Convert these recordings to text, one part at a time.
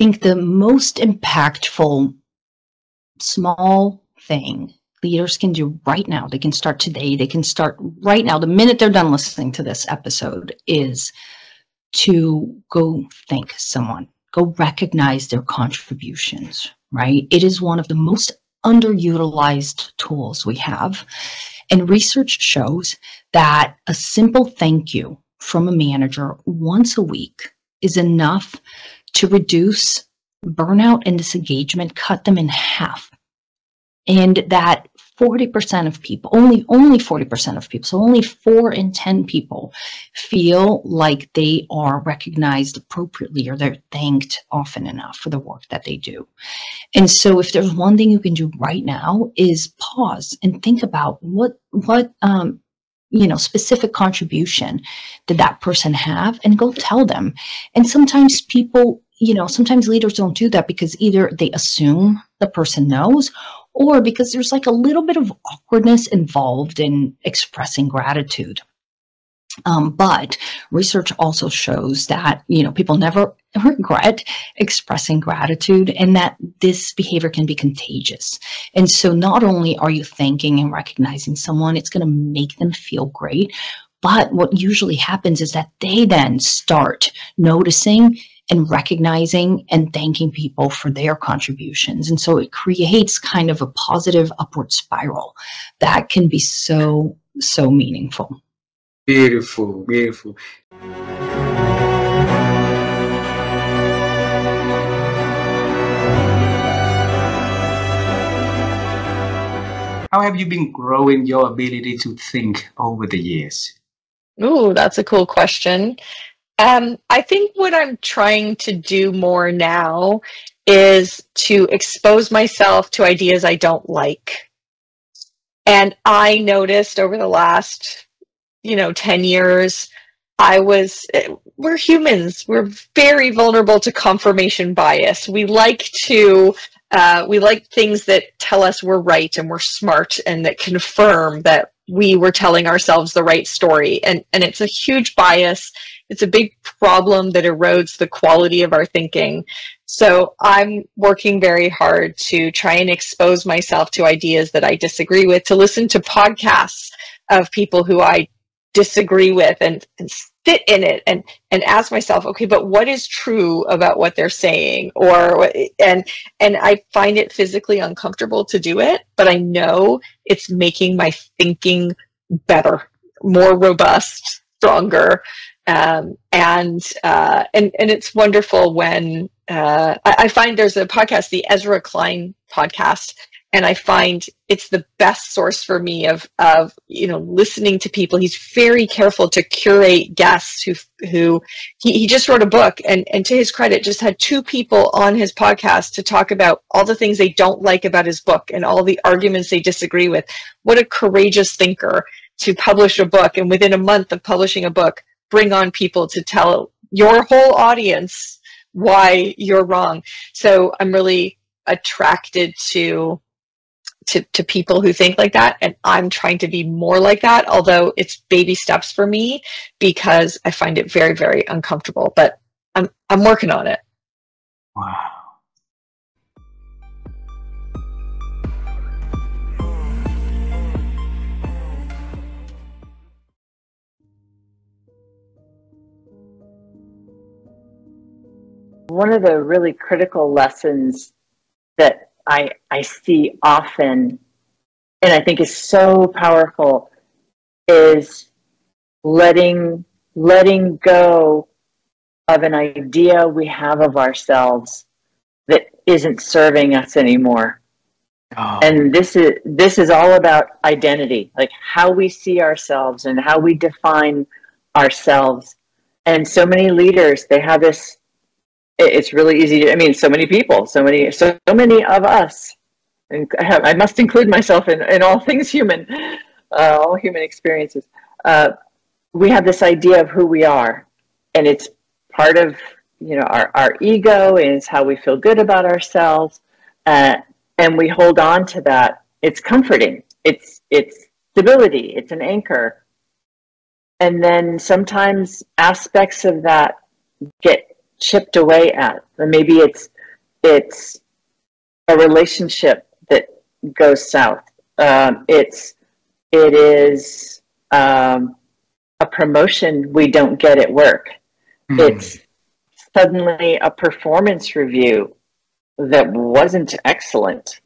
think the most impactful small thing leaders can do right now, they can start today, they can start right now, the minute they're done listening to this episode, is to go thank someone, go recognize their contributions, right? It is one of the most underutilized tools we have. And research shows that a simple thank you from a manager once a week is enough to reduce burnout and disengagement, cut them in half. And that 40% of people, only 40% of people, so only 4 in 10 people feel like they are recognized appropriately or they're thanked often enough for the work that they do. And so if there's one thing you can do right now is pause and think about what specific contribution did that person have, and go tell them. And sometimes people, sometimes leaders don't do that because either they assume the person knows, or because there's like a little bit of awkwardness involved in expressing gratitude. But research also shows that, people never regret expressing gratitude, and that this behavior can be contagious. And so not only are you thanking and recognizing someone, it's going to make them feel great, but what usually happens is that they then start noticing and recognizing and thanking people for their contributions. And so it creates kind of a positive upward spiral that can be so, so meaningful. Beautiful, beautiful. How have you been growing your ability to think over the years? Ooh, that's a cool question. I think what I'm trying to do more now is to expose myself to ideas I don't like. And I noticed over the last, 10 years, we're humans. We're very vulnerable to confirmation bias. We like things that tell us we're right and we're smart and that confirm that we were telling ourselves the right story. And it's a huge bias. It's a big problem that erodes the quality of our thinking. So I'm working very hard to try and expose myself to ideas that I disagree with, to listen to podcasts of people who I disagree with and sit in it and ask myself, okay, but what is true about what they're saying? And I find it physically uncomfortable to do it, but I know it's making my thinking better, more robust, stronger. And it's wonderful when I find there's a podcast, the Ezra Klein podcast, and I find it's the best source for me of listening to people. He's very careful to curate guests who he just wrote a book, and to his credit, just had 2 people on his podcast to talk about all the things they don't like about his book and all the arguments they disagree with. What a courageous thinker to publish a book, and within a month of publishing a book, bring on people to tell your whole audience why you're wrong. So I'm really attracted to people who think like that, and I'm trying to be more like that, although it's baby steps for me because I find it very, very uncomfortable, but I'm working on it. Wow. One of the really critical lessons that I see often, and I think is so powerful, is letting go of an idea we have of ourselves that isn't serving us anymore. Oh. And this is all about identity, like how we see ourselves and how we define ourselves. And so many leaders, they have this. It's really easy to, so many people, so many of us, and I must include myself in all things human, all human experiences. We have this idea of who we are, and it's part of, our ego, and it's how we feel good about ourselves, and we hold on to that. It's comforting. It's stability. It's an anchor. And then sometimes aspects of that get chipped away at, or maybe it's it's a relationship that goes south. It is a promotion we don't get at work. It's suddenly a performance review that wasn't excellent.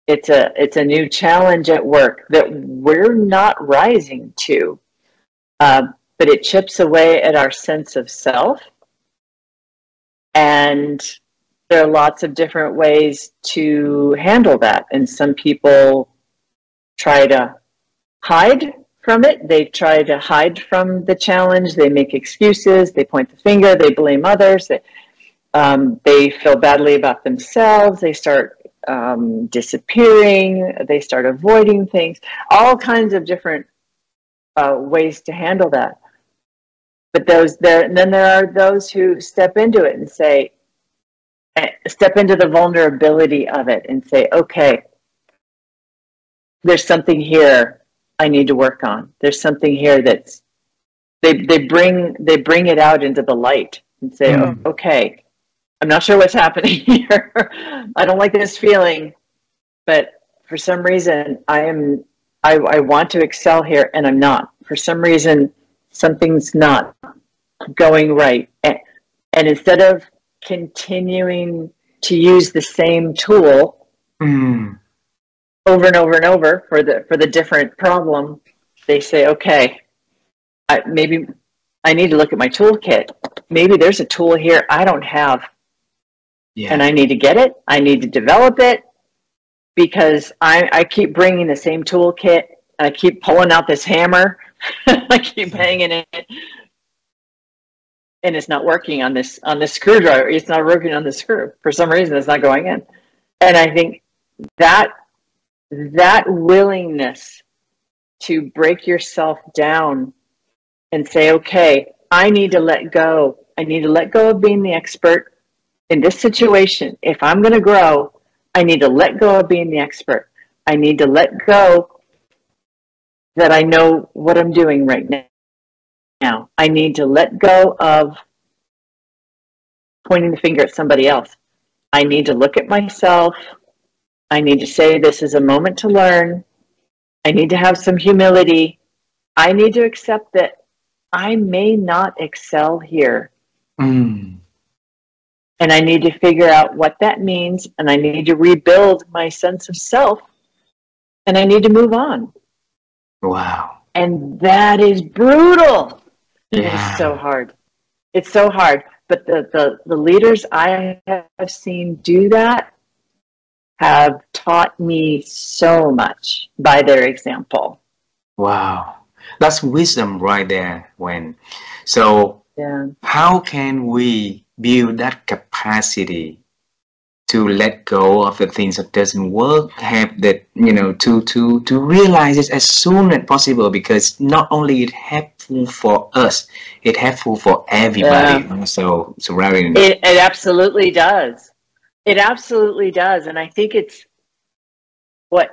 It's a new challenge at work that we're not rising to, but it chips away at our sense of self. And there are lots of different ways to handle that. And some people try to hide from it. They try to hide from the challenge. They make excuses. They point the finger. They blame others. They feel badly about themselves. They start disappearing. They start avoiding things. All kinds of different ways to handle that. But then there are those who step into it and step into the vulnerability of it and say, okay, there's something here I need to work on. There's something here that's, they bring it out into the light and say, oh, okay, I'm not sure what's happening here. I don't like this feeling, but for some reason I want to excel here and I'm not. For some reason, something's not going right. And instead of continuing to use the same tool over and over and over for the different problem, they say, okay, maybe I need to look at my toolkit. Maybe there's a tool here I don't have. Yeah. And I need to get it. I need to develop it because I keep bringing the same toolkit. I keep pulling out this hammer. I keep banging it. And it's not working on this screwdriver. It's not working on the screw. For some reason, it's not going in. And I think that willingness to break yourself down and say, okay, I need to let go. I need to let go of being the expert in this situation. If I'm going to grow, I need to let go of being the expert. I need to let go that I know what I'm doing right now. I need to let go of pointing the finger at somebody else. I need to look at myself. I need to say this is a moment to learn. I need to have some humility. I need to accept that I may not excel here. And I need to figure out what that means, and I need to rebuild my sense of self, and I need to move on. Wow. And that is brutal. Yeah. It's so hard. It's so hard. But the leaders I have seen do that have taught me so much by their example. Wow. That's wisdom right there, Gwen. So how can we build that capacity to let go of the things that doesn't work, have that, to realize it as soon as possible, because not only it helpful for us, it helpful for everybody. So surrounding it absolutely does. It absolutely does. And I think it's what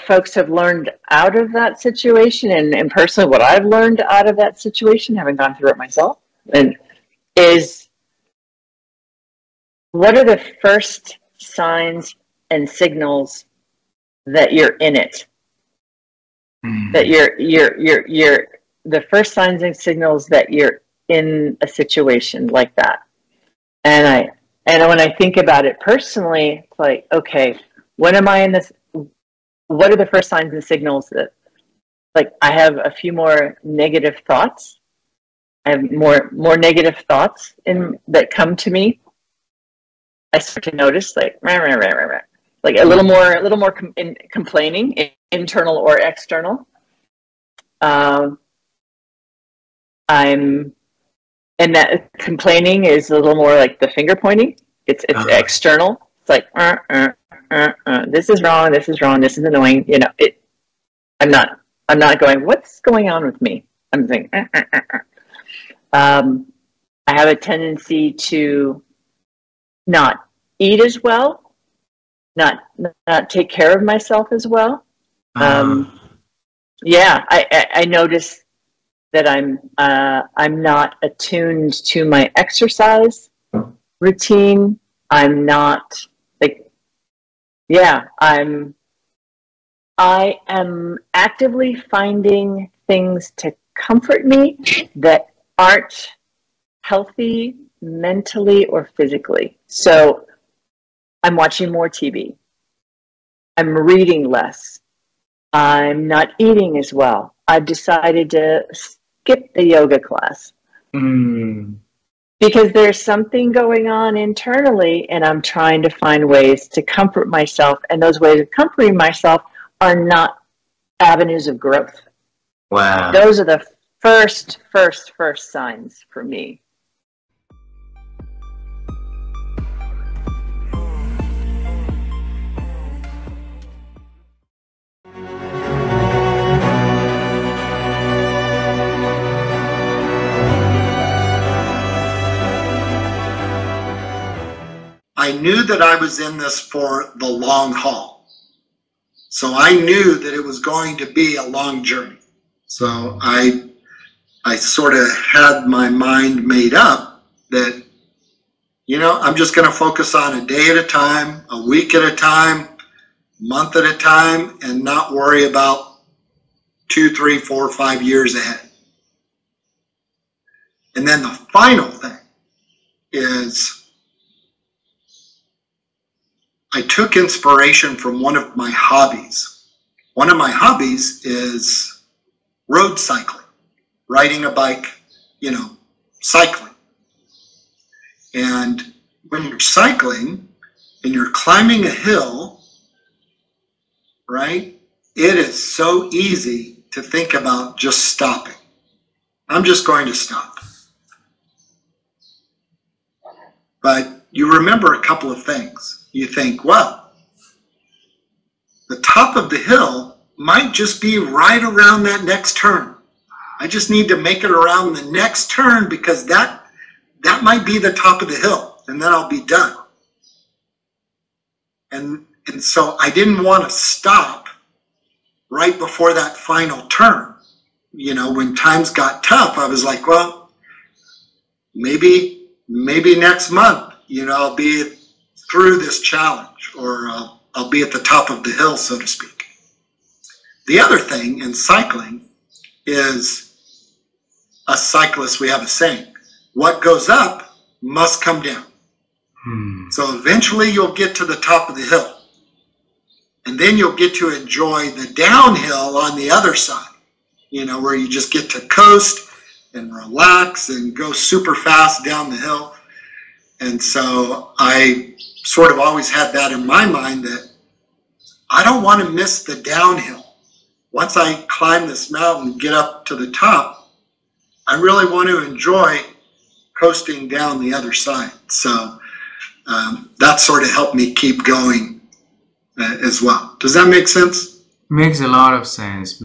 folks have learned out of that situation, and personally what I've learned out of that situation, having gone through it myself, and is what are the first signs and signals that you're in it? That you're the first signs and signals that you're in a situation like that. And when I think about it personally, it's like, okay, when am I in this? What are the first signs and signals that, like, I have a few more negative thoughts? I have more negative thoughts that come to me. I start to notice, like a little more complaining, internal or external. And that complaining is a little more like the finger pointing. It's external. It's like this is wrong. This is wrong. This is annoying. I'm not going, what's going on with me? I'm saying. I have a tendency to not eat as well, not take care of myself as well. I notice that I'm not attuned to my exercise routine. I'm not like, yeah, I am actively finding things to comfort me that aren't healthy mentally or physically. So I'm watching more TV. I'm reading less. I'm not eating as well. I've decided to skip the yoga class. Because there's something going on internally, and I'm trying to find ways to comfort myself. And those ways of comforting myself are not avenues of growth. Wow. Those are the first signs for me. I knew that I was in this for the long haul. So I knew that it was going to be a long journey. So I sort of had my mind made up that, you know, I'm just going to focus on a day at a time, a week at a time, month at a time, and not worry about 2, 3, 4, 5 years ahead. And then the final thing is I took inspiration from one of my hobbies. One of my hobbies is road cycling, riding a bike, you know, cycling. And when you're cycling and you're climbing a hill, right, it is so easy to think about just stopping. I'm just going to stop. But you remember a couple of things. You think, well, the top of the hill might just be right around that next turn. I just need to make it around the next turn because that might be the top of the hill, and then I'll be done. And so I didn't want to stop right before that final turn. You know, when times got tough, I was like, well, maybe next month, you know, I'll be through this challenge, or I'll be at the top of the hill, so to speak. The other thing in cycling is, us cyclists, we have a saying, what goes up must come down. So eventually you'll get to the top of the hill, and then you'll get to enjoy the downhill on the other side, you know, where you just get to coast and relax and go super fast down the hill. And so I sort of always had that in my mind, that I don't want to miss the downhill. Once I climb this mountain and get up to the top, I really want to enjoy coasting down the other side. So that sort of helped me keep going as well. Does that make sense? Makes a lot of sense.